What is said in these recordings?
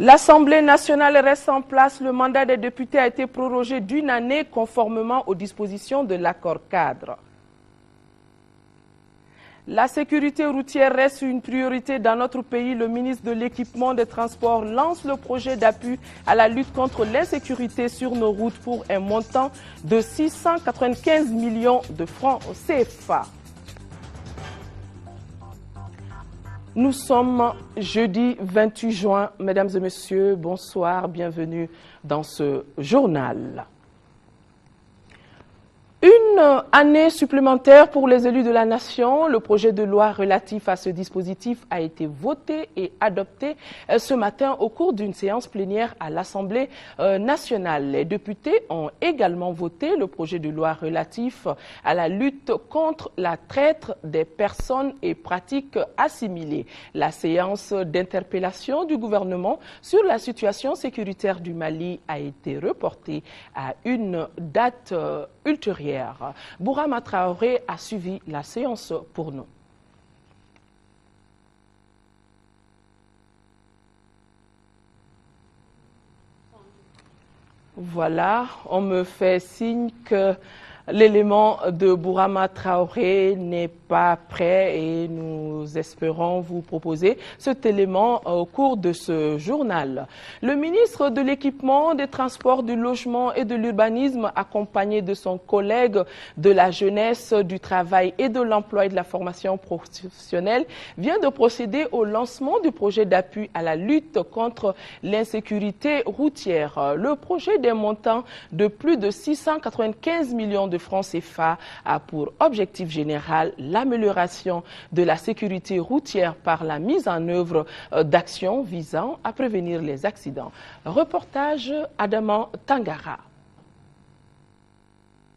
L'Assemblée nationale reste en place. Le mandat des députés a été prorogé d'une année conformément aux dispositions de l'accord cadre. La sécurité routière reste une priorité dans notre pays. Le ministre de l'Équipement des Transports lance le projet d'appui à la lutte contre l'insécurité sur nos routes pour un montant de 695 millions de francs CFA. Nous sommes jeudi 28 juin. Mesdames et messieurs, bonsoir, bienvenue dans ce journal. Une année supplémentaire pour les élus de la nation. Le projet de loi relatif à ce dispositif a été voté et adopté ce matin au cours d'une séance plénière à l'Assemblée nationale. Les députés ont également voté le projet de loi relatif à la lutte contre la traite des personnes et pratiques assimilées. La séance d'interpellation du gouvernement sur la situation sécuritaire du Mali a été reportée à une date ultérieure. Bourama Traoré a suivi la séance pour nous. Voilà, on me fait signe que l'élément de Bourama Traoré n'est pas prêt et nous espérons vous proposer cet élément au cours de ce journal. Le ministre de l'Équipement, des Transports, du Logement et de l'Urbanisme, accompagné de son collègue de la Jeunesse, du Travail et de l'Emploi et de la Formation professionnelle, vient de procéder au lancement du projet d'appui à la lutte contre l'insécurité routière. Le projet d'un montant de plus de 695 millions de francs CFA a pour objectif général l'amélioration de la sécurité routière par la mise en œuvre d'actions visant à prévenir les accidents. Reportage Adama Tangara.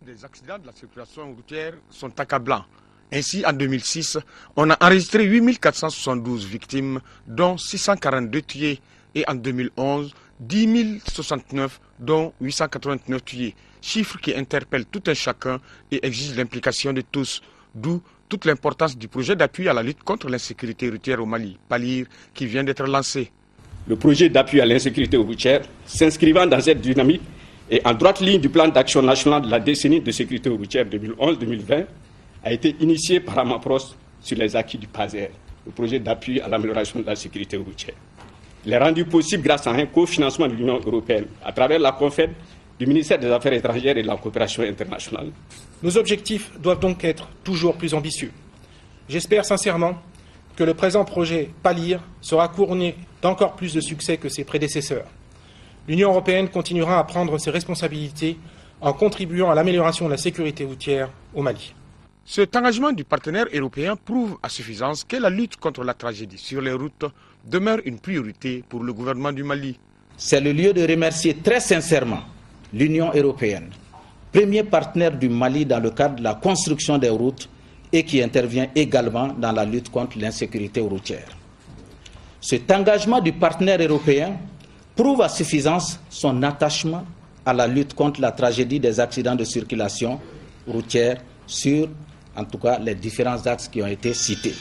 Les accidents de la circulation routière sont accablants. Ainsi, en 2006, on a enregistré 8472 victimes, dont 642 tués, et en 2011, 10 069, dont 889 tués. Chiffre qui interpelle tout un chacun et exige l'implication de tous, d'où toute l'importance du projet d'appui à la lutte contre l'insécurité routière au Mali, PALIR, qui vient d'être lancé. Le projet d'appui à l'insécurité routière, s'inscrivant dans cette dynamique et en droite ligne du plan d'action national de la décennie de sécurité routière 2011-2020, a été initié par Amapros sur les acquis du PASER, le projet d'appui à l'amélioration de la sécurité routière. Il est rendu possible grâce à un cofinancement de l'Union européenne à travers la CONFED, du ministère des Affaires étrangères et de la coopération internationale. Nos objectifs doivent donc être toujours plus ambitieux. J'espère sincèrement que le présent projet PALIR sera couronné d'encore plus de succès que ses prédécesseurs. L'Union européenne continuera à prendre ses responsabilités en contribuant à l'amélioration de la sécurité routière au Mali. Cet engagement du partenaire européen prouve à suffisance que la lutte contre la tragédie sur les routes demeure une priorité pour le gouvernement du Mali. C'est le lieu de remercier très sincèrement l'Union européenne, premier partenaire du Mali dans le cadre de la construction des routes et qui intervient également dans la lutte contre l'insécurité routière. Cet engagement du partenaire européen prouve à suffisance son attachement à la lutte contre la tragédie des accidents de circulation routière sur, en tout cas, les différents axes qui ont été cités.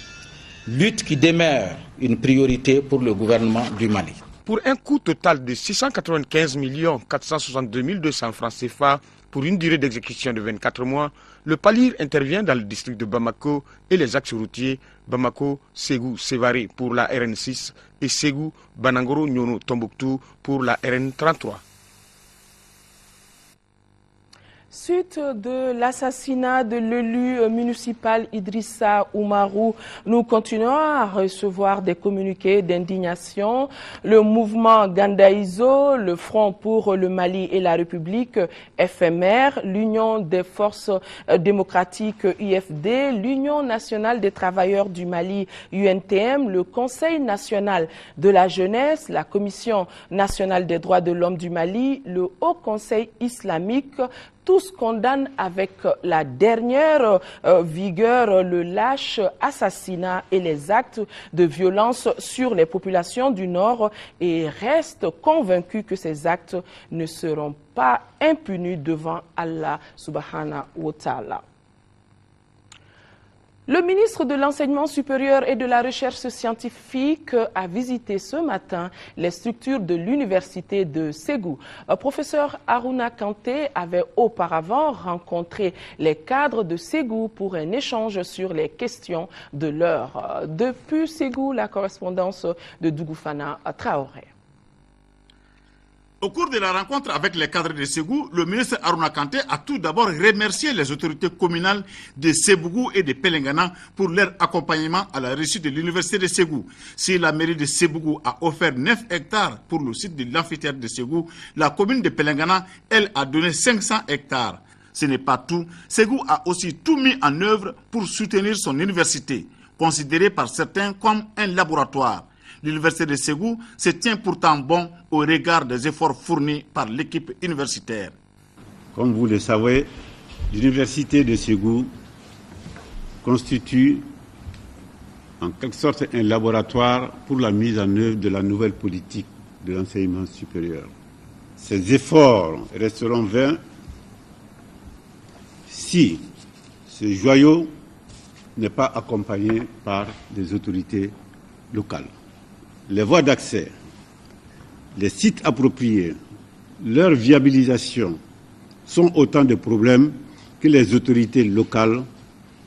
Lutte qui demeure une priorité pour le gouvernement du Mali. Pour un coût total de 695 462 200 francs CFA pour une durée d'exécution de 24 mois, le PALIR intervient dans le district de Bamako et les axes routiers Bamako, Ségou, Sévaré pour la RN6 et Ségou, Banangoro, Nyono, Tombouctou pour la RN33. Suite de l'assassinat de l'élu municipal Idrissa Oumarou, nous continuons à recevoir des communiqués d'indignation. Le mouvement Gandaïzo, le Front pour le Mali et la République, FMR, l'Union des forces démocratiques, UFD, l'Union nationale des travailleurs du Mali, UNTM, le Conseil national de la jeunesse, la Commission nationale des droits de l'homme du Mali, le Haut Conseil islamique, tous condamnent avec la dernière vigueur le lâche assassinat et les actes de violence sur les populations du Nord et restent convaincus que ces actes ne seront pas impunis devant Allah subhanahu wa ta'ala. Le ministre de l'Enseignement supérieur et de la Recherche scientifique a visité ce matin les structures de l'université de Ségou. Professeur Aruna Kanté avait auparavant rencontré les cadres de Ségou pour un échange sur les questions de l'heure. Depuis Ségou, la correspondance de Dougoufana Traoré. Au cours de la rencontre avec les cadres de Ségou, le ministre Aruna Kanté a tout d'abord remercié les autorités communales de Sébougou et de Pelengana pour leur accompagnement à la réussite de l'université de Ségou. Si la mairie de Sébougou a offert 9 hectares pour le site de l'amphithéâtre de Ségou, la commune de Pelengana, elle, a donné 500 hectares. Ce n'est pas tout. Ségou a aussi tout mis en œuvre pour soutenir son université, considérée par certains comme un laboratoire. L'université de Ségou se tient pourtant bon au regard des efforts fournis par l'équipe universitaire. Comme vous le savez, l'université de Ségou constitue en quelque sorte un laboratoire pour la mise en œuvre de la nouvelle politique de l'enseignement supérieur. Ces efforts resteront vains si ce joyau n'est pas accompagné par des autorités locales. Les voies d'accès, les sites appropriés, leur viabilisation sont autant de problèmes que les autorités locales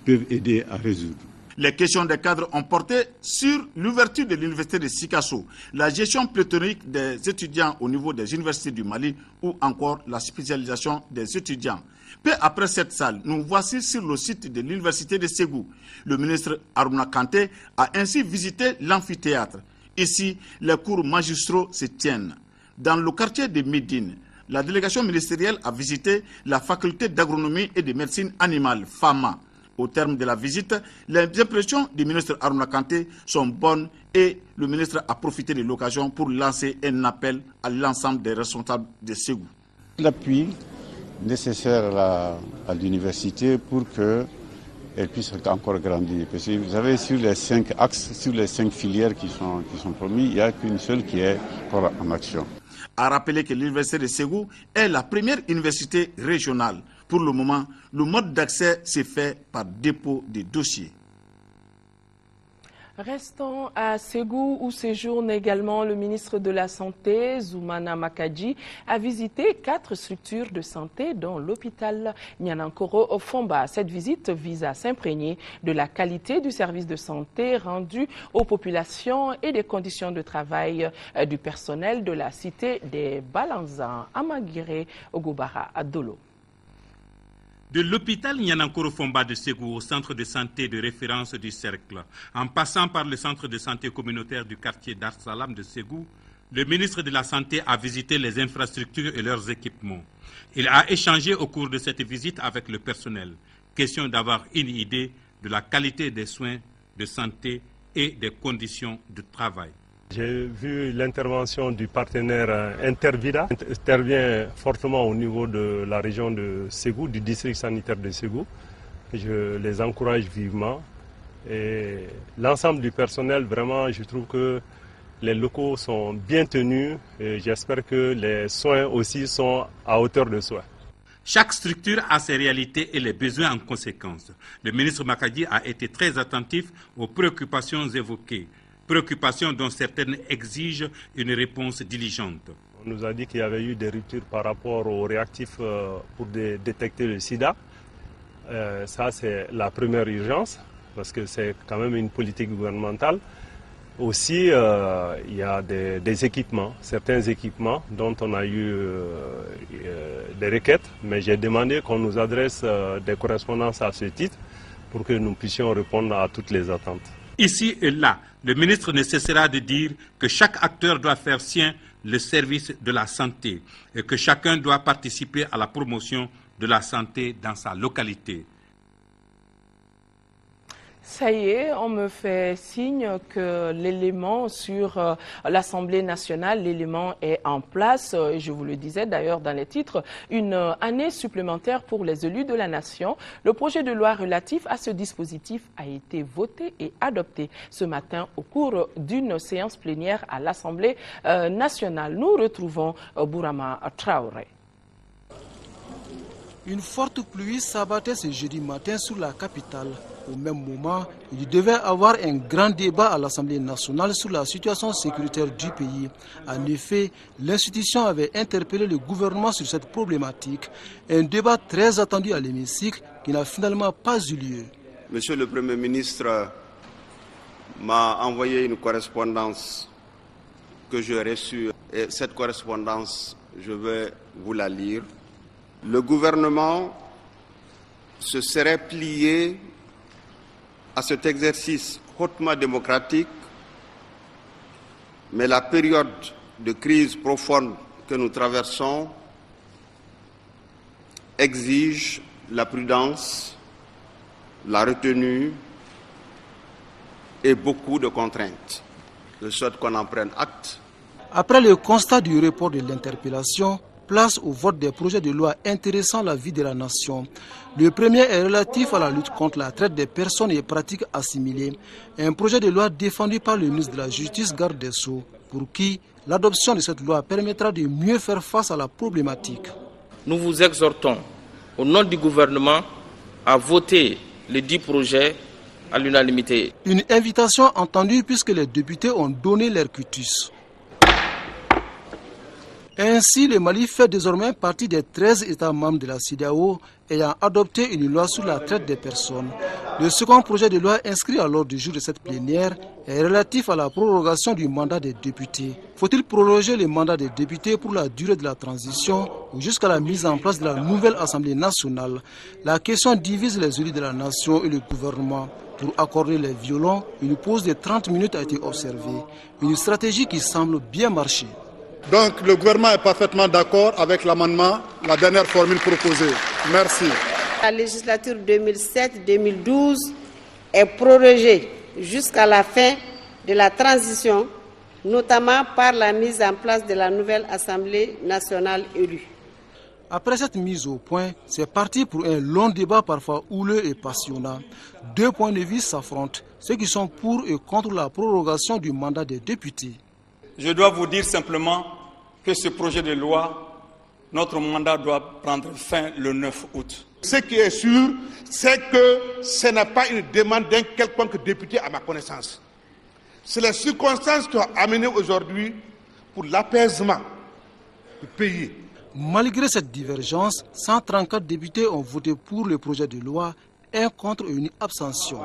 peuvent aider à résoudre. Les questions des cadres ont porté sur l'ouverture de l'université de Sikasso, la gestion pléthorique des étudiants au niveau des universités du Mali ou encore la spécialisation des étudiants. Peu après cette salle, nous voici sur le site de l'université de Ségou. Le ministre Aruna Kanté a ainsi visité l'amphithéâtre. Ici, les cours magistraux se tiennent. Dans le quartier de Médine, la délégation ministérielle a visité la faculté d'agronomie et de médecine animale, FAMA. Au terme de la visite, les impressions du ministre Aruna Kanté sont bonnes et le ministre a profité de l'occasion pour lancer un appel à l'ensemble des responsables de Ségou. L'appui nécessaire à l'université pour qu'elle puisse encore grandir. Parce que vous savez, sur les 5 axes, sur les 5 filières qui sont promis, il n'y a qu'une seule qui est encore en action. A rappelé que l'université de Ségou est la première université régionale. Pour le moment, le mode d'accès s'est fait par dépôt de dossiers. Restons à Ségou où séjourne également le ministre de la Santé, Zoumana Makadji, a visité 4 structures de santé dont l'hôpital Nianankoro Fomba. Cette visite vise à s'imprégner de la qualité du service de santé rendu aux populations et des conditions de travail du personnel de la cité des Balanzans, Amagiré, Ogobara, Adolo. De l'hôpital Nianankoro Fomba de Ségou au centre de santé de référence du Cercle, en passant par le centre de santé communautaire du quartier Dar Salam de Ségou, le ministre de la Santé a visité les infrastructures et leurs équipements. Il a échangé au cours de cette visite avec le personnel. Question d'avoir une idée de la qualité des soins de santé et des conditions de travail. J'ai vu l'intervention du partenaire Intervida, qui intervient fortement au niveau de la région de Ségou, du district sanitaire de Ségou. Je les encourage vivement. Et l'ensemble du personnel, vraiment, je trouve que les locaux sont bien tenus et j'espère que les soins aussi sont à hauteur de soins. Chaque structure a ses réalités et les besoins en conséquence. Le ministre Makadji a été très attentif aux préoccupations évoquées. Préoccupations dont certaines exigent une réponse diligente. On nous a dit qu'il y avait eu des ruptures par rapport aux réactifs pour détecter le sida. Ça, c'est la première urgence, parce que c'est quand même une politique gouvernementale. Aussi, il y a des équipements, certains équipements dont on a eu des requêtes, mais j'ai demandé qu'on nous adresse des correspondances à ce titre pour que nous puissions répondre à toutes les attentes. Ici et là, le ministre ne cessera de dire que chaque acteur doit faire sien le service de la santé et que chacun doit participer à la promotion de la santé dans sa localité. Ça y est, on me fait signe que l'élément sur l'Assemblée nationale, l'élément est en place. Je vous le disais d'ailleurs dans les titres, une année supplémentaire pour les élus de la nation. Le projet de loi relatif à ce dispositif a été voté et adopté ce matin au cours d'une séance plénière à l'Assemblée nationale. Nous retrouvons Bourama Traoré. Une forte pluie s'abattait ce jeudi matin sur la capitale. Au même moment, il devait avoir un grand débat à l'Assemblée nationale sur la situation sécuritaire du pays. En effet, l'institution avait interpellé le gouvernement sur cette problématique. Un débat très attendu à l'hémicycle qui n'a finalement pas eu lieu. Monsieur le Premier ministre m'a envoyé une correspondance que j'ai reçue. Et cette correspondance, je vais vous la lire. Le gouvernement se serait plié à cet exercice hautement démocratique, mais la période de crise profonde que nous traversons exige la prudence, la retenue et beaucoup de contraintes. Je souhaite qu'on en prenne acte. Après le constat du report de l'interpellation, place au vote des projets de loi intéressant la vie de la nation. Le premier est relatif à la lutte contre la traite des personnes et pratiques assimilées. Un projet de loi défendu par le ministre de la Justice, garde des Sceaux, pour qui l'adoption de cette loi permettra de mieux faire face à la problématique. Nous vous exhortons, au nom du gouvernement, à voter les 10 projets à l'unanimité. Une invitation entendue puisque les députés ont donné leur quitus. Ainsi, le Mali fait désormais partie des 13 États membres de la CEDEAO ayant adopté une loi sur la traite des personnes. Le second projet de loi inscrit à l'ordre du jour de cette plénière est relatif à la prorogation du mandat des députés. Faut-il proroger le mandat des députés pour la durée de la transition ou jusqu'à la mise en place de la nouvelle Assemblée nationale? La question divise les élus de la nation et le gouvernement. Pour accorder les violons, une pause de 30 minutes a été observée. Une stratégie qui semble bien marcher. Donc le gouvernement est parfaitement d'accord avec l'amendement, la dernière formule proposée. Merci. La législature 2007-2012 est prorogée jusqu'à la fin de la transition, notamment par la mise en place de la nouvelle Assemblée nationale élue. Après cette mise au point, c'est parti pour un long débat parfois houleux et passionnant. Deux points de vue s'affrontent, ceux qui sont pour et contre la prorogation du mandat des députés. Je dois vous dire simplement que ce projet de loi, notre mandat doit prendre fin le 9 août. Ce qui est sûr, c'est que ce n'est pas une demande d'un quelconque député à ma connaissance. C'est les circonstances qui ont amené aujourd'hui pour l'apaisement du pays. Malgré cette divergence, 134 députés ont voté pour le projet de loi, un contre et une abstention.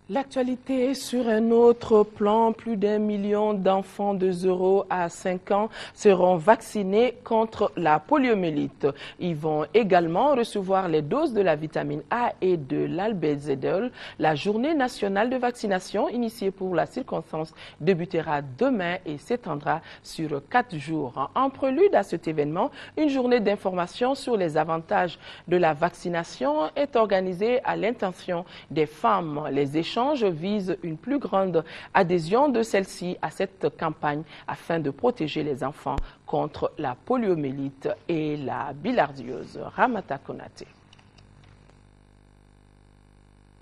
L'actualité sur un autre plan, plus d'1 million d'enfants de 0 à 5 ans seront vaccinés contre la poliomyélite. Ils vont également recevoir les doses de la vitamine A et de l'albendazole. La journée nationale de vaccination initiée pour la circonstance débutera demain et s'étendra sur 4 jours. En prélude à cet événement, une journée d'information sur les avantages de la vaccination est organisée à l'intention des femmes. Les échanges vise une plus grande adhésion de celle-ci à cette campagne afin de protéger les enfants contre la poliomyélite et la bilharziose. Ramata Konate.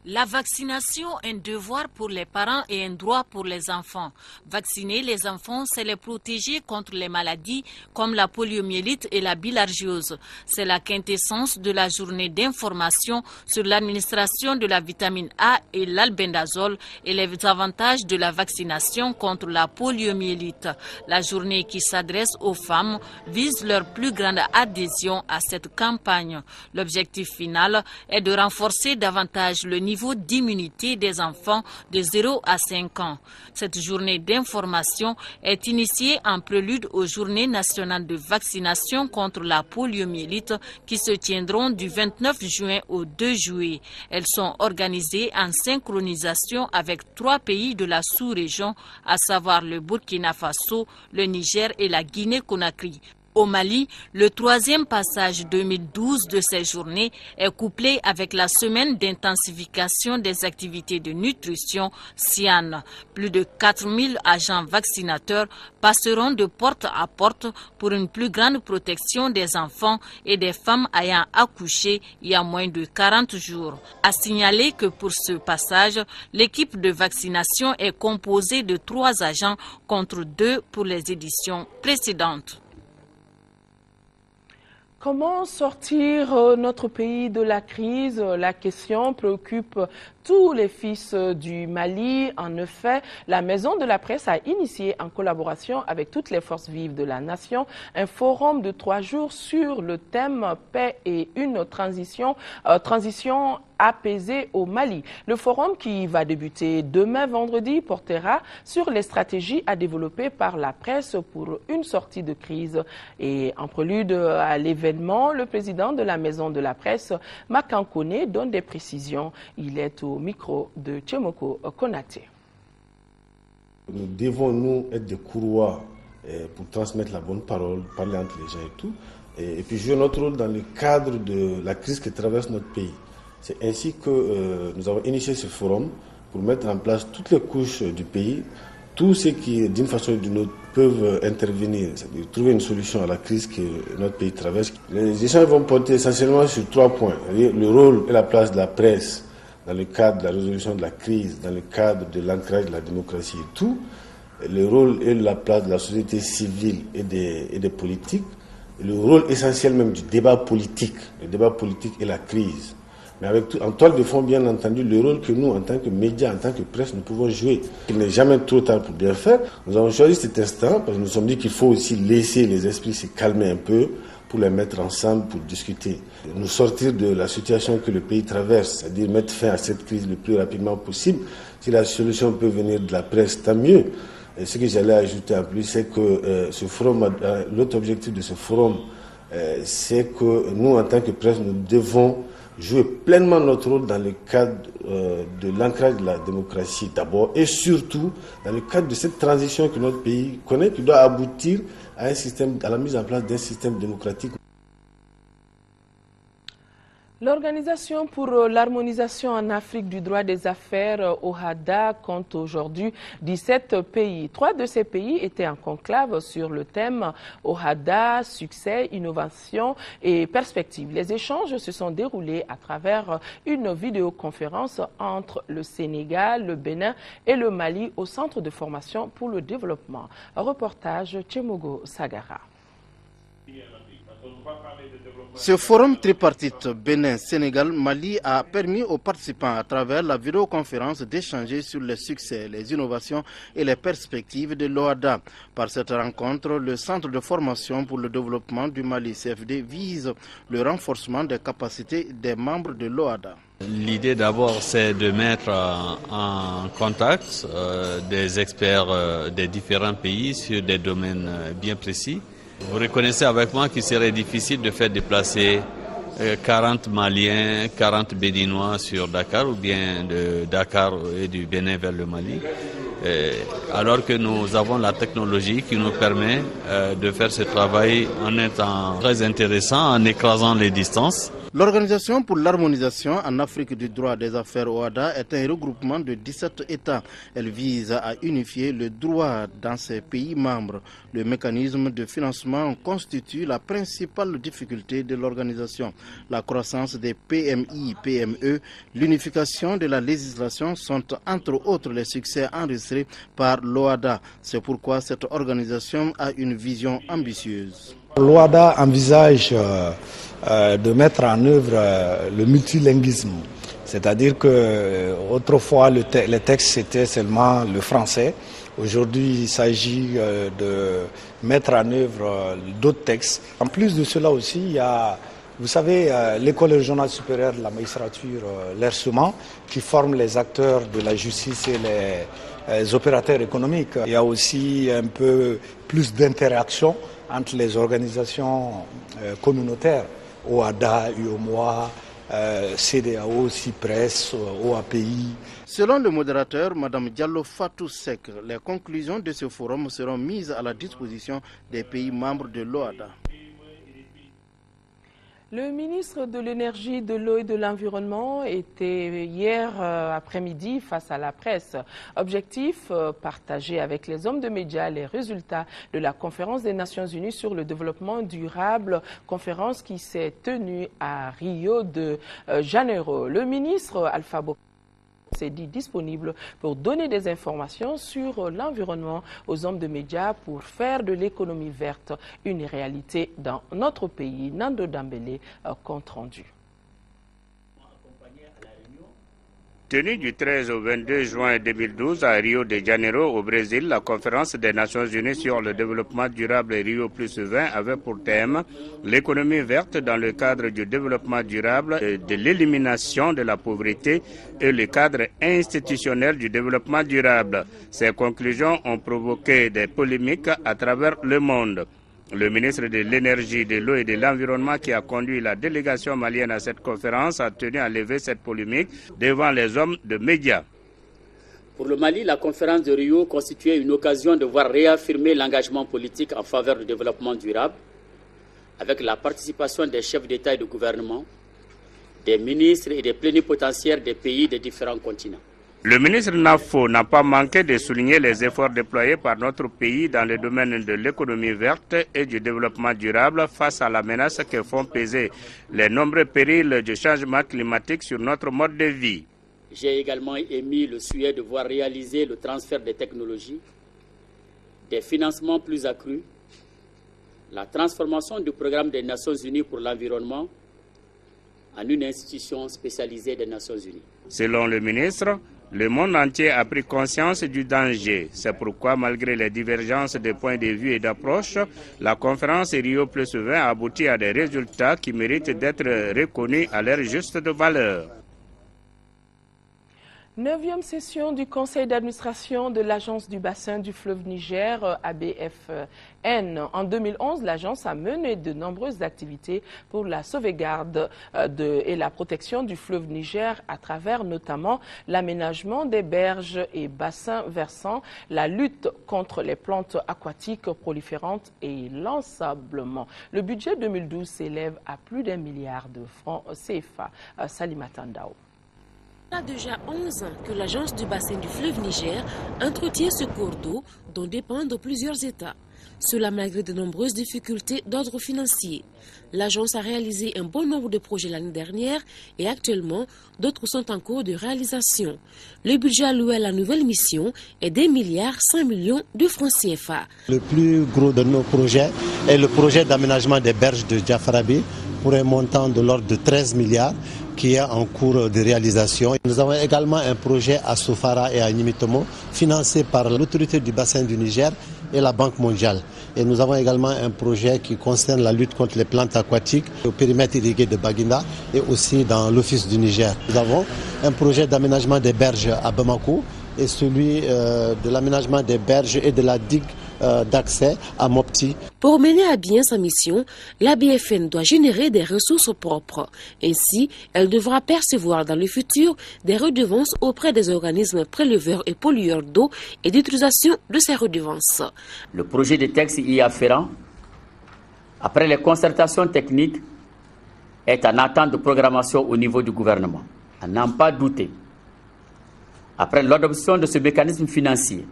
La vaccination est un devoir pour les parents et un droit pour les enfants. Vacciner les enfants, c'est les protéger contre les maladies comme la poliomyélite et la bilharziose. C'est la quintessence de la journée d'information sur l'administration de la vitamine A et l'albendazole et les avantages de la vaccination contre la poliomyélite. La journée qui s'adresse aux femmes vise leur plus grande adhésion à cette campagne. L'objectif final est de renforcer davantage le niveau d'immunité des enfants de 0 à 5 ans. Cette journée d'information est initiée en prélude aux Journées nationales de vaccination contre la poliomyélite qui se tiendront du 29 juin au 2 juillet. Elles sont organisées en synchronisation avec 3 pays de la sous-région, à savoir le Burkina Faso, le Niger et la Guinée-Conakry. Au Mali, le 3e passage 2012 de ces journées est couplé avec la semaine d'intensification des activités de nutrition SIAN. Plus de 4000 agents vaccinateurs passeront de porte à porte pour une plus grande protection des enfants et des femmes ayant accouché il y a moins de 40 jours. À signaler que pour ce passage, l'équipe de vaccination est composée de 3 agents contre 2 pour les éditions précédentes. Comment sortir notre pays de la crise? La question préoccupe tous les fils du Mali. En effet, la Maison de la Presse a initié, en collaboration avec toutes les forces vives de la nation, un forum de 3 jours sur le thème « Paix et une transition apaisée au Mali ». Le forum, qui va débuter demain vendredi, portera sur les stratégies à développer par la presse pour une sortie de crise. Et en prélude à l'événement, le président de la Maison de la Presse, Makan Koné, donne des précisions. Il est au micro de Tchemoko Konaté. Nous devons, nous, être des courroies pour transmettre la bonne parole, parler entre les gens et tout, et puis jouer notre rôle dans le cadre de la crise qui traverse notre pays. C'est ainsi que nous avons initié ce forum pour mettre en place toutes les couches du pays, tous ceux qui, d'une façon ou d'une autre, peuvent intervenir, c'est-à-dire trouver une solution à la crise que notre pays traverse. Les échanges vont porter essentiellement sur 3 points. Le rôle et la place de la presse dans le cadre de la résolution de la crise, dans le cadre de l'ancrage de la démocratie et tout. Le rôle et la place de la société civile et des politiques. Le rôle essentiel même du débat politique. Le débat politique et la crise. Mais avec tout, en toile de fond, bien entendu, le rôle que nous, en tant que médias, en tant que presse, nous pouvons jouer. Il n'est jamais trop tard pour bien faire. Nous avons choisi cet instant parce que nous nous sommes dit qu'il faut aussi laisser les esprits se calmer un peu pour les mettre ensemble, pour discuter. Nous sortir de la situation que le pays traverse, c'est-à-dire mettre fin à cette crise le plus rapidement possible. Si la solution peut venir de la presse, tant mieux. Et ce que j'allais ajouter en plus, c'est que ce forum, l'autre objectif de ce forum, c'est que nous, en tant que presse, nous devons jouer pleinement notre rôle dans le cadre de l'ancrage de la démocratie d'abord et surtout dans le cadre de cette transition que notre pays connaît, qui doit aboutir à la mise en place d'un système démocratique. L'Organisation pour l'harmonisation en Afrique du droit des affaires, OHADA, compte aujourd'hui 17 pays. 3 de ces pays étaient en conclave sur le thème OHADA, succès, innovation et perspective. Les échanges se sont déroulés à travers une vidéoconférence entre le Sénégal, le Bénin et le Mali au Centre de formation pour le développement. Un reportage Tchemogo Sagara. Ce forum tripartite Bénin-Sénégal-Mali a permis aux participants à travers la vidéoconférence d'échanger sur les succès, les innovations et les perspectives de l'OHADA. Par cette rencontre, le Centre de formation pour le développement du Mali CFD vise le renforcement des capacités des membres de l'OHADA. L'idée d'abord, c'est de mettre en contact des experts des différents pays sur des domaines bien précis. Vous reconnaissez avec moi qu'il serait difficile de faire déplacer 40 Maliens, 40 Béninois sur Dakar ou bien de Dakar et du Bénin vers le Mali, alors que nous avons la technologie qui nous permet de faire ce travail en étant très intéressant, en écrasant les distances. L'Organisation pour l'harmonisation en Afrique du droit des affaires OHADA est un regroupement de 17 États. Elle vise à unifier le droit dans ses pays membres. Le mécanisme de financement constitue la principale difficulté de l'organisation. La croissance des PMI, PME, l'unification de la législation sont entre autres les succès enregistrés par l'OHADA. C'est pourquoi cette organisation a une vision ambitieuse. L'OHADA envisage de mettre en œuvre le multilinguisme. C'est-à-dire que autrefois les textes c'était seulement le français. Aujourd'hui, il s'agit de mettre en œuvre d'autres textes. En plus de cela aussi, il y a, vous savez, l'école régionale supérieure de la magistrature, l'ERSEMAN, qui forme les acteurs de la justice et les opérateurs économiques. Il y a aussi un peu plus d'interaction entre les organisations communautaires, OHADA, UOMOA, CEDEAO, CIPRES, OAPI. Selon le modérateur, Mme Diallo Fatou Sek, les conclusions de ce forum seront mises à la disposition des pays membres de l'OHADA. Le ministre de l'Énergie, de l'Eau et de l'Environnement était hier après-midi face à la presse. Objectif, partager avec les hommes de médias les résultats de la conférence des Nations Unies sur le développement durable, conférence qui s'est tenue à Rio de Janeiro. Le ministre Alpha Bokar s'est dit disponible pour donner des informations sur l'environnement aux hommes de médias pour faire de l'économie verte une réalité dans notre pays. Nando Dambélé, compte rendu. Tenue du 13 au 22 juin 2012 à Rio de Janeiro au Brésil, la conférence des Nations Unies sur le développement durable Rio + 20 avait pour thème l'économie verte dans le cadre du développement durable, de l'élimination de la pauvreté et le cadre institutionnel du développement durable. Ces conclusions ont provoqué des polémiques à travers le monde. Le ministre de l'Énergie, de l'Eau et de l'Environnement qui a conduit la délégation malienne à cette conférence a tenu à lever cette polémique devant les hommes de médias. Pour le Mali, la conférence de Rio constituait une occasion de voir réaffirmer l'engagement politique en faveur du développement durable avec la participation des chefs d'État et de gouvernement, des ministres et des plénipotentiaires des pays des différents continents. Le ministre Nafo n'a pas manqué de souligner les efforts déployés par notre pays dans le domaine de l'économie verte et du développement durable face à la menace que font peser les nombreux périls du changement climatique sur notre mode de vie. J'ai également émis le souhait de voir réaliser le transfert des technologies, des financements plus accrus, la transformation du programme des Nations Unies pour l'environnement en une institution spécialisée des Nations Unies. Selon le ministre, le monde entier a pris conscience du danger. C'est pourquoi, malgré les divergences de points de vue et d'approche, la conférence Rio + 20 a abouti à des résultats qui méritent d'être reconnus à leur juste valeur. 9e session du conseil d'administration de l'agence du bassin du fleuve Niger, ABFN. En 2011, l'agence a mené de nombreuses activités pour la sauvegarde et la protection du fleuve Niger à travers notamment l'aménagement des berges et bassins versants, la lutte contre les plantes aquatiques proliférantes et l'ensablement. Le budget 2012 s'élève à plus d'1 milliard de francs CFA. Salimata Ndao. Il y a déjà 11 ans que l'agence du bassin du fleuve Niger entretient ce cours d'eau dont dépendent plusieurs États. Cela malgré de nombreuses difficultés d'ordre financier. L'agence a réalisé un bon nombre de projets l'année dernière et actuellement, d'autres sont en cours de réalisation. Le budget alloué à la nouvelle mission est d'1,5 milliard de francs CFA. Le plus gros de nos projets est le projet d'aménagement des berges de Diafarabi pour un montant de l'ordre de 13 milliards qui est en cours de réalisation. Nous avons également un projet à Sofara et à Nimitomo financé par l'autorité du bassin du Niger et la Banque mondiale. Et nous avons également un projet qui concerne la lutte contre les plantes aquatiques au périmètre irrigué de Baguinda et aussi dans l'Office du Niger. Nous avons un projet d'aménagement des berges à Bamako et celui de l'aménagement des berges et de la digue d'accès à Mopti. Pour mener à bien sa mission, l'ABFN doit générer des ressources propres. Ainsi, elle devra percevoir dans le futur des redevances auprès des organismes préleveurs et pollueurs d'eau et d'utilisation de ces redevances. Le projet de texte y afférent, après les concertations techniques, est en attente de programmation au niveau du gouvernement. À n'en pas douter. Après l'adoption de ce mécanisme financier,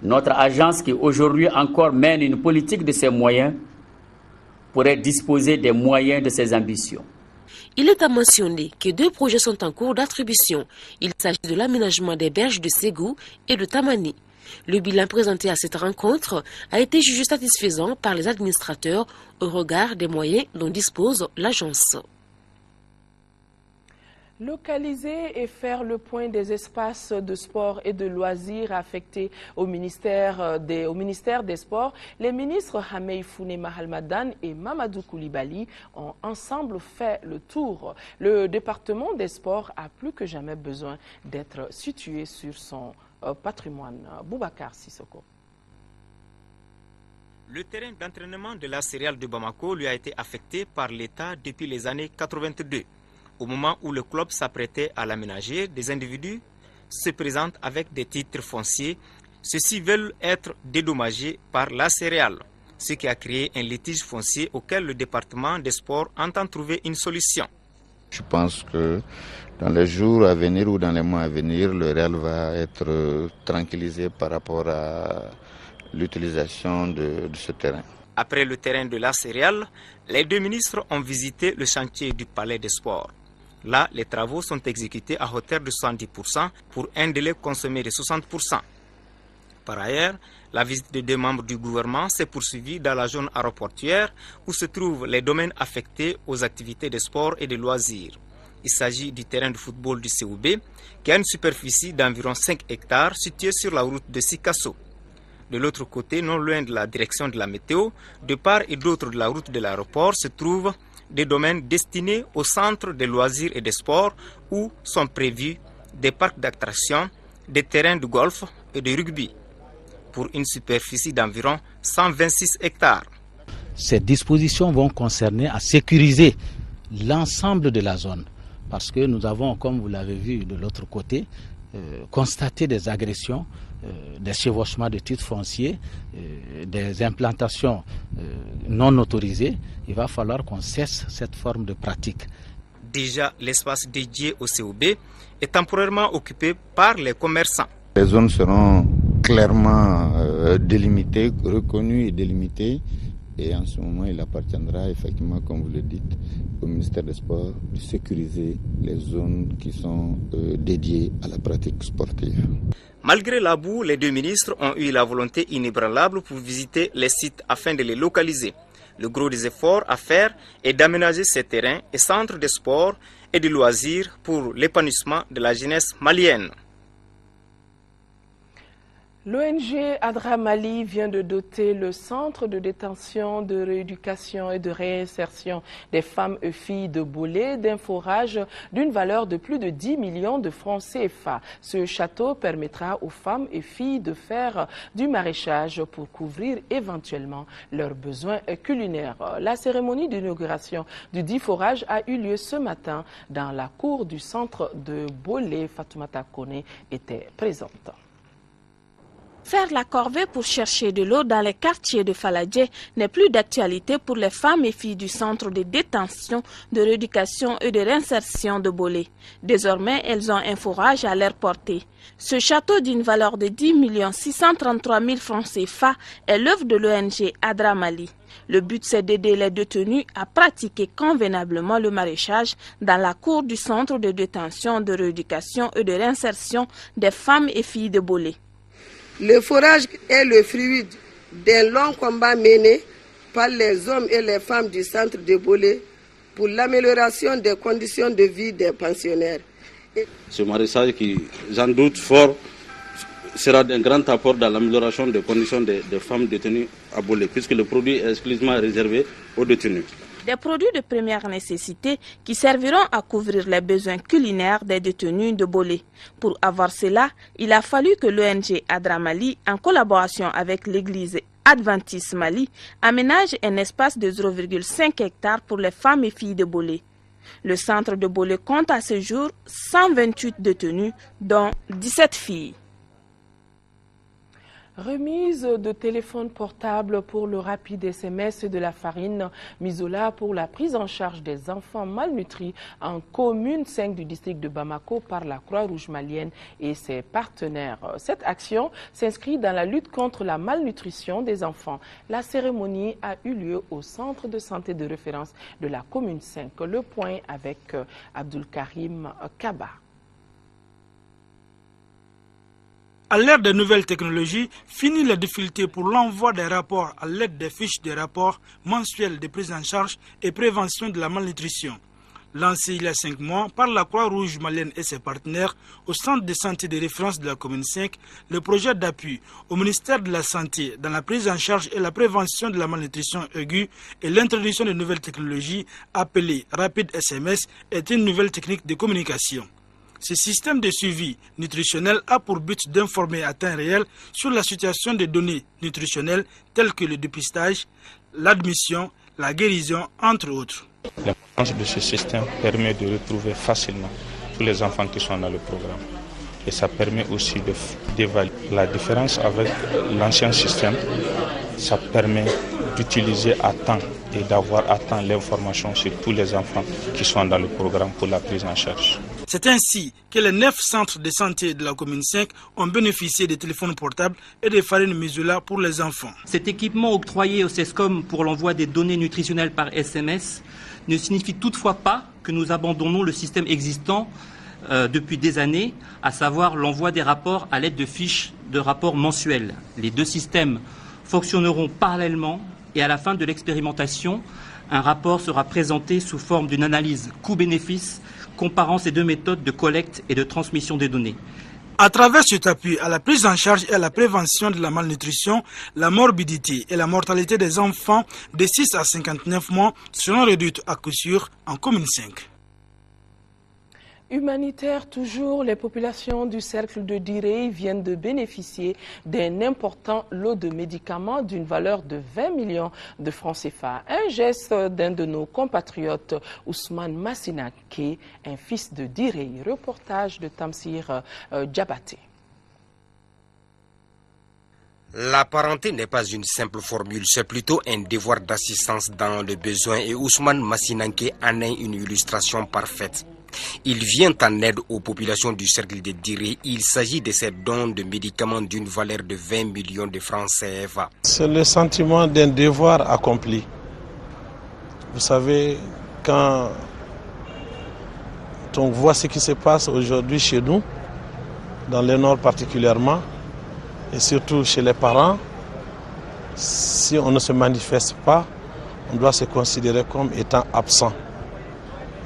notre agence qui aujourd'hui encore mène une politique de ses moyens pourrait disposer des moyens de ses ambitions. Il est à mentionner que 2 projets sont en cours d'attribution. Il s'agit de l'aménagement des berges de Ségou et de Tamani. Le bilan présenté à cette rencontre a été jugé satisfaisant par les administrateurs au regard des moyens dont dispose l'agence. Localiser et faire le point des espaces de sport et de loisirs affectés au ministère des Sports, les ministres Hamei Founé Mahalmadan et Mamadou Koulibaly ont ensemble fait le tour. Le département des sports a plus que jamais besoin d'être situé sur son patrimoine. Boubacar Sissoko. Le terrain d'entraînement de la céréale de Bamako lui a été affecté par l'État depuis les années 82. Au moment où le club s'apprêtait à l'aménager, des individus se présentent avec des titres fonciers. Ceux-ci veulent être dédommagés par la céréale, ce qui a créé un litige foncier auquel le département des sports entend trouver une solution. Je pense que dans les jours à venir ou dans les mois à venir, le réel va être tranquillisé par rapport à l'utilisation de ce terrain. Après le terrain de la céréale, les 2 ministres ont visité le chantier du palais des sports. Là, les travaux sont exécutés à hauteur de 70% pour un délai consommé de 60%. Par ailleurs, la visite des 2 membres du gouvernement s'est poursuivie dans la zone aéroportuaire où se trouvent les domaines affectés aux activités de sport et de loisirs. Il s'agit du terrain de football du COB qui a une superficie d'environ 5 hectares située sur la route de Sikasso. De l'autre côté, non loin de la direction de la météo, de part et d'autre de la route de l'aéroport se trouvent des domaines destinés au centre de loisirs et de sport où sont prévus des parcs d'attractions, des terrains de golf et de rugby pour une superficie d'environ 126 hectares. Ces dispositions vont concerner à sécuriser l'ensemble de la zone parce que nous avons, comme vous l'avez vu de l'autre côté, constaté des agressions, des chevauchements de titres fonciers, des implantations non autorisées. Il va falloir qu'on cesse cette forme de pratique. Déjà, l'espace dédié au COB est temporairement occupé par les commerçants. Les zones seront clairement délimitées, reconnues et délimitées. Et en ce moment, il appartiendra effectivement, comme vous le dites, au ministère des Sports de sécuriser les zones qui sont dédiées à la pratique sportive. Malgré la boue, les 2 ministres ont eu la volonté inébranlable pour visiter les sites afin de les localiser. Le gros des efforts à faire est d'aménager ces terrains et centres de sport et de loisirs pour l'épanouissement de la jeunesse malienne. L'ONG ADRA Mali vient de doter le centre de détention, de rééducation et de réinsertion des femmes et filles de Bolé d'un forage d'une valeur de plus de 10 millions de francs CFA. Ce château permettra aux femmes et filles de faire du maraîchage pour couvrir éventuellement leurs besoins culinaires. La cérémonie d'inauguration du dit forage a eu lieu ce matin dans la cour du centre de Bolé. Fatoumata Kone était présente. Faire la corvée pour chercher de l'eau dans les quartiers de Faladje n'est plus d'actualité pour les femmes et filles du centre de détention, de rééducation et de réinsertion de Bolé. Désormais, elles ont un forage à leur portée. Ce château d'une valeur de 10 633 000 francs CFA est l'œuvre de l'ONG ADRA Mali. Le but, c'est d'aider les détenus à pratiquer convenablement le maraîchage dans la cour du centre de détention, de rééducation et de réinsertion des femmes et filles de Bolé. Le forage est le fruit d'un long combat mené par les hommes et les femmes du centre de Bolé pour l'amélioration des conditions de vie des pensionnaires. Ce maraîchage qui, j'en doute fort, sera d'un grand apport dans l'amélioration des conditions des femmes détenues à Bolé, puisque le produit est exclusivement réservé aux détenus. Des produits de première nécessité qui serviront à couvrir les besoins culinaires des détenus de Bolé. Pour avoir cela, il a fallu que l'ONG ADRA Mali, en collaboration avec l'église Adventiste Mali, aménage un espace de 0,5 hectares pour les femmes et filles de Bolé. Le centre de Bolé compte à ce jour 128 détenus, dont 17 filles. Remise de téléphone portable pour le rapide SMS de la farine Misola pour la prise en charge des enfants malnutris en commune 5 du district de Bamako par la Croix-Rouge malienne et ses partenaires. Cette action s'inscrit dans la lutte contre la malnutrition des enfants. La cérémonie a eu lieu au centre de santé de référence de la commune 5. Le point avec Abdul Karim Kaba. À l'ère des nouvelles technologies, fini les difficultés pour l'envoi des rapports à l'aide des fiches de rapports mensuels de prise en charge et prévention de la malnutrition. Lancé il y a 5 mois par la Croix-Rouge malienne et ses partenaires au centre de santé de référence de la commune 5, le projet d'appui au ministère de la Santé dans la prise en charge et la prévention de la malnutrition aiguë et l'introduction de nouvelles technologies appelées Rapid SMS est une nouvelle technique de communication. Ce système de suivi nutritionnel a pour but d'informer à temps réel sur la situation des données nutritionnelles telles que le dépistage, l'admission, la guérison, entre autres. L'importance de ce système permet de retrouver facilement tous les enfants qui sont dans le programme. Et ça permet aussi d'évaluer la différence avec l'ancien système. Ça permet d'utiliser à temps et d'avoir à temps l'information sur tous les enfants qui sont dans le programme pour la prise en charge. C'est ainsi que les 9 centres de santé de la commune 5 ont bénéficié des téléphones portables et des farines Misola pour les enfants. Cet équipement octroyé au CESCOM pour l'envoi des données nutritionnelles par SMS ne signifie toutefois pas que nous abandonnons le système existant depuis des années, à savoir l'envoi des rapports à l'aide de fiches de rapports mensuels. Les deux systèmes fonctionneront parallèlement et à la fin de l'expérimentation, un rapport sera présenté sous forme d'une analyse coût-bénéfice comparant ces deux méthodes de collecte et de transmission des données. À travers cet appui à la prise en charge et à la prévention de la malnutrition, la morbidité et la mortalité des enfants de 6 à 59 mois seront réduites à coup sûr en commune 5. Humanitaire toujours, les populations du cercle de Diré viennent de bénéficier d'un important lot de médicaments d'une valeur de 20 millions de francs CFA. Un geste d'un de nos compatriotes, Ousmane Massinake, un fils de Diré. Reportage de Tamsir Diabaté. La parenté n'est pas une simple formule, c'est plutôt un devoir d'assistance dans le besoin et Ousmane Massinake en est une illustration parfaite. Il vient en aide aux populations du cercle de Diré. Il s'agit de ces dons de médicaments d'une valeur de 20 millions de francs CFA. C'est le sentiment d'un devoir accompli. Vous savez, quand on voit ce qui se passe aujourd'hui chez nous, dans le Nord particulièrement, et surtout chez les parents, si on ne se manifeste pas, on doit se considérer comme étant absent.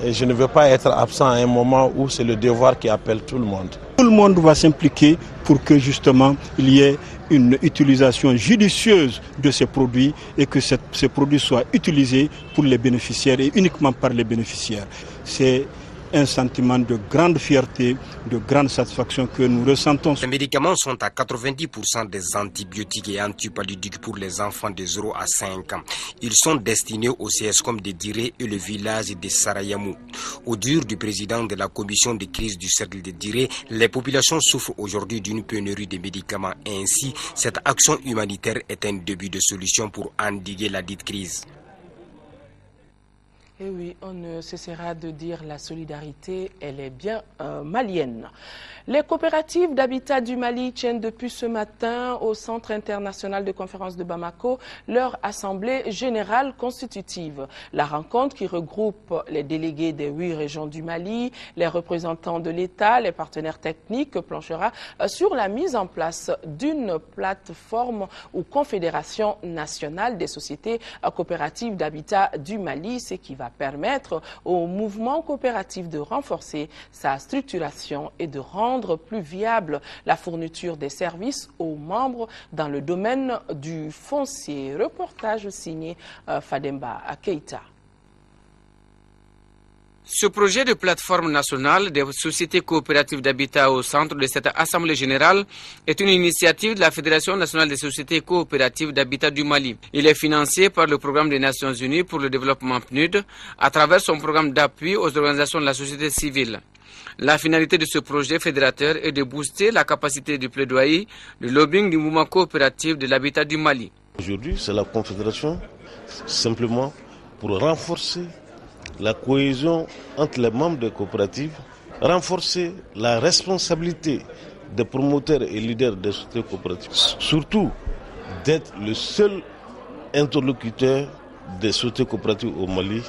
Et je ne veux pas être absent à un moment où c'est le devoir qui appelle tout le monde. Tout le monde va s'impliquer pour que justement il y ait une utilisation judicieuse de ces produits et que ces produits soient utilisés pour les bénéficiaires et uniquement par les bénéficiaires. C'est un sentiment de grande fierté, de grande satisfaction que nous ressentons. Les médicaments sont à 90% des antibiotiques et antipaludiques pour les enfants de 0 à 5 ans. Ils sont destinés au CSCOM de Diré et le village de Sarayamou. Au dur du président de la commission de crise du cercle de Diré, les populations souffrent aujourd'hui d'une pénurie de médicaments. Ainsi, cette action humanitaire est un début de solution pour endiguer la dite crise. Et oui, on ne cessera de dire la solidarité, elle est bien malienne. Les coopératives d'habitat du Mali tiennent depuis ce matin au Centre international de conférence de Bamako leur assemblée générale constitutive. La rencontre qui regroupe les délégués des 8 régions du Mali, les représentants de l'État, les partenaires techniques planchera sur la mise en place d'une plateforme ou confédération nationale des sociétés coopératives d'habitat du Mali, ce qui va permettre au mouvement coopératif de renforcer sa structuration et de rendre plus viable la fourniture des services aux membres dans le domaine du foncier. Reportage signé Fademba Keita. Ce projet de plateforme nationale des sociétés coopératives d'habitat au centre de cette Assemblée générale est une initiative de la Fédération nationale des sociétés coopératives d'habitat du Mali. Il est financé par le programme des Nations unies pour le développement PNUD à travers son programme d'appui aux organisations de la société civile. La finalité de ce projet fédérateur est de booster la capacité du plaidoyer, de lobbying du mouvement coopératif de l'habitat du Mali. Aujourd'hui, c'est la confédération simplement pour renforcer la cohésion entre les membres des coopératives, renforcer la responsabilité des promoteurs et leaders des sociétés coopératives, surtout d'être le seul interlocuteur des sociétés coopératives au Mali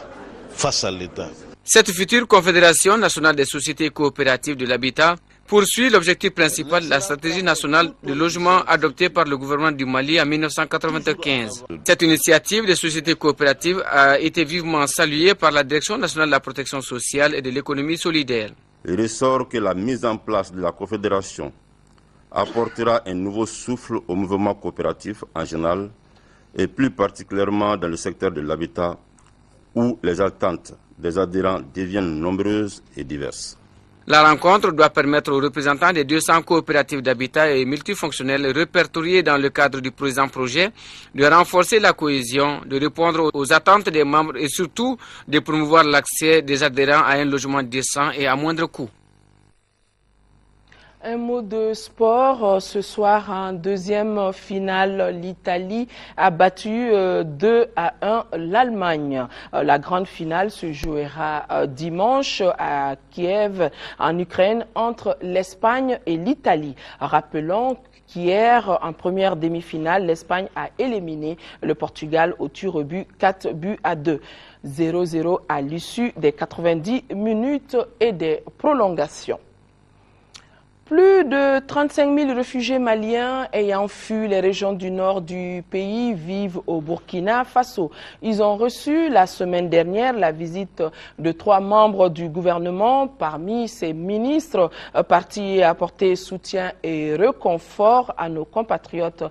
face à l'État. Cette future confédération nationale des sociétés coopératives de l'habitat poursuit l'objectif principal de la stratégie nationale de logement adoptée par le gouvernement du Mali en 1995. Cette initiative des sociétés coopératives a été vivement saluée par la Direction nationale de la protection sociale et de l'économie solidaire. Il ressort que la mise en place de la confédération apportera un nouveau souffle au mouvement coopératif en général et plus particulièrement dans le secteur de l'habitat où les attentes des adhérents deviennent nombreuses et diverses. La rencontre doit permettre aux représentants des 200 coopératives d'habitat et multifonctionnelles répertoriées dans le cadre du présent projet de renforcer la cohésion, de répondre aux attentes des membres et surtout de promouvoir l'accès des adhérents à un logement décent et à moindre coût. Un mot de sport. Ce soir, en deuxième finale, l'Italie a battu 2-1 l'Allemagne. La grande finale se jouera dimanche à Kiev, en Ukraine, entre l'Espagne et l'Italie. Rappelons qu'hier, en première demi-finale, l'Espagne a éliminé le Portugal au tir au but 4-2. 0-0 à l'issue des 90 minutes et des prolongations. Plus de 35 000 réfugiés maliens ayant fui les régions du nord du pays vivent au Burkina Faso. Ils ont reçu la semaine dernière la visite de 3 membres du gouvernement. Parmi ces ministres partis apporter soutien et réconfort à nos compatriotes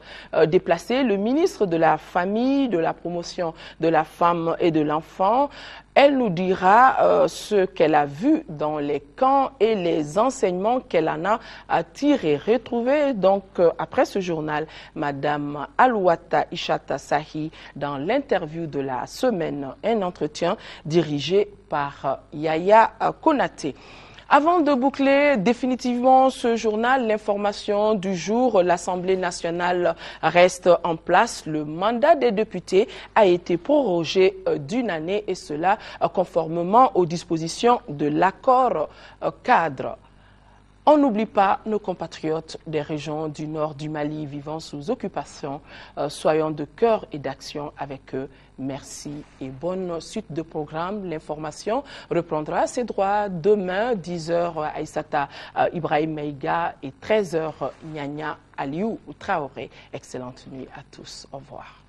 déplacés, le ministre de la Famille, de la Promotion de la Femme et de l'Enfant. Elle nous dira ce qu'elle a vu dans les camps et les enseignements qu'elle en a tirés. Retrouvez donc après ce journal Madame Alouata Ishata Sahi dans l'interview de la semaine, un entretien dirigé par Yaya Konaté. Avant de boucler définitivement ce journal, l'information du jour, l'Assemblée nationale reste en place. Le mandat des députés a été prorogé d'1 année et cela conformément aux dispositions de l'accord cadre. On n'oublie pas nos compatriotes des régions du nord du Mali vivant sous occupation. Soyons de cœur et d'action avec eux. Merci et bonne suite de programme. L'information reprendra ses droits demain, 10h, Aïssata Ibrahim Maïga et 13h, Nyanya Aliou Traoré. Excellente nuit à tous. Au revoir.